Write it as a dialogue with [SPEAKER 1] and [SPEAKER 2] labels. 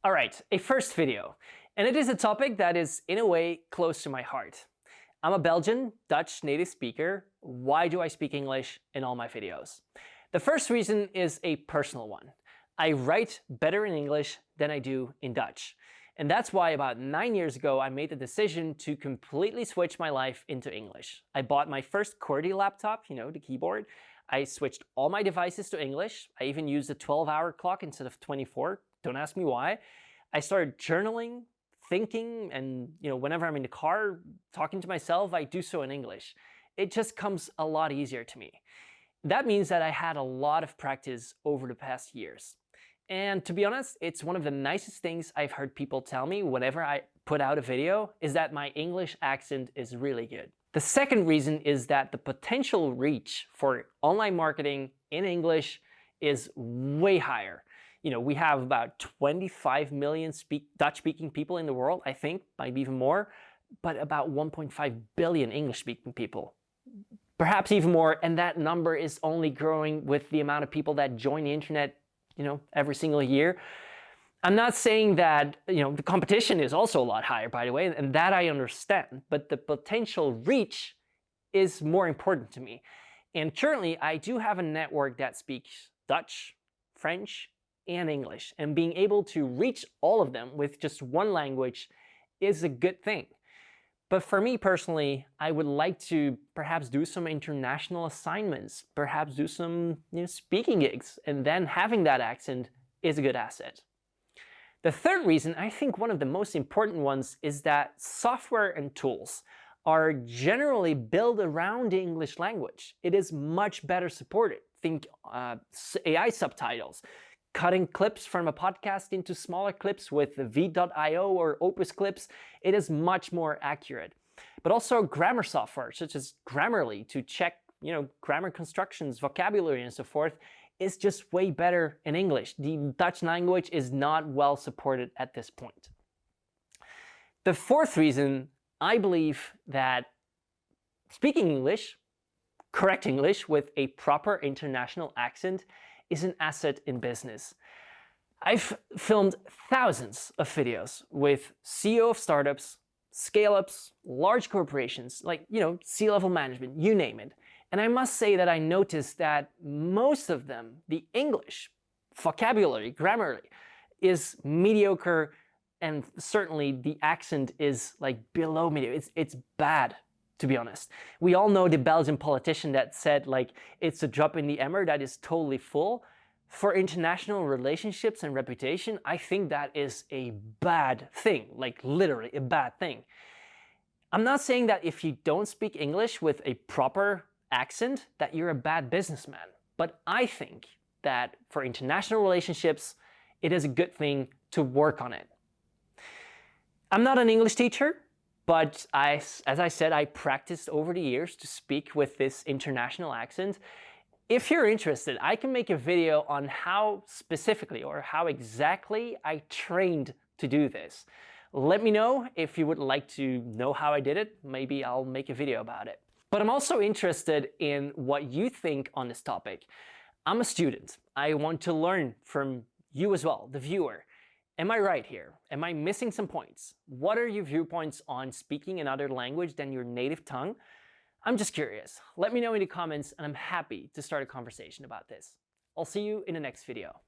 [SPEAKER 1] All right, a first video, and it is a topic that is in a way close to my heart. I'm a Belgian, Dutch native speaker. Why do I speak English in all my videos? The first reason is a personal one. I write better in English than I do in Dutch. And that's why about 9 years ago, I made the decision to completely switch my life into English. I bought my first QWERTY laptop, the keyboard. I switched all my devices to English. I even used a 12-hour clock instead of 24. Don't ask me why. I started journaling, thinking, and whenever I'm in the car talking to myself, I do so in English. It just comes a lot easier to me. That means that I had a lot of practice over the past years. And to be honest, it's one of the nicest things I've heard people tell me whenever I put out a video is that my English accent is really good. The second reason is that the potential reach for online marketing in English is way higher. We have about 25 million Dutch-speaking people in the world, I think, maybe even more, but about 1.5 billion English-speaking people. Perhaps even more, and that number is only growing with the amount of people that join the internet, every single year. I'm not saying that, the competition is also a lot higher, by the way, and that I understand, but the potential reach is more important to me. And currently, I do have a network that speaks Dutch, French, and English, and being able to reach all of them with just one language is a good thing. But for me personally, I would like to perhaps do some international assignments, perhaps do some speaking gigs, and then having that accent is a good asset. The third reason, I think one of the most important ones, is that software and tools are generally built around the English language. It is much better supported. Think AI subtitles, cutting clips from a podcast into smaller clips with v.io or Opus clips. It is much more accurate. But also grammar software, such as Grammarly, to check grammar constructions, vocabulary, and so forth, is just way better in English. The Dutch language is not well supported at this point. The fourth reason, I believe that speaking English, correct English with a proper international accent, is an asset in business. I've filmed thousands of videos with CEO of startups, scale-ups, large corporations, like, C-level management, you name it. And I must say that I noticed that most of them, the English vocabulary, grammar, is mediocre, and certainly the accent is like below mediocre. It's bad, to be honest. We all know the Belgian politician that said, it's a drop in the emmer that is totally full. For international relationships and reputation, I think that is a bad thing, literally a bad thing. I'm not saying that if you don't speak English with a proper accent, that you're a bad businessman. But I think that for international relationships, it is a good thing to work on it. I'm not an English teacher, but as I said, I practiced over the years to speak with this international accent. If you're interested, I can make a video on how specifically or how exactly I trained to do this. Let me know if you would like to know how I did it. Maybe I'll make a video about it. But I'm also interested in what you think on this topic. I'm a student. I want to learn from you as well, the viewer. Am I right here? Am I missing some points? What are your viewpoints on speaking another language than your native tongue? I'm just curious. Let me know in the comments, and I'm happy to start a conversation about this. I'll see you in the next video.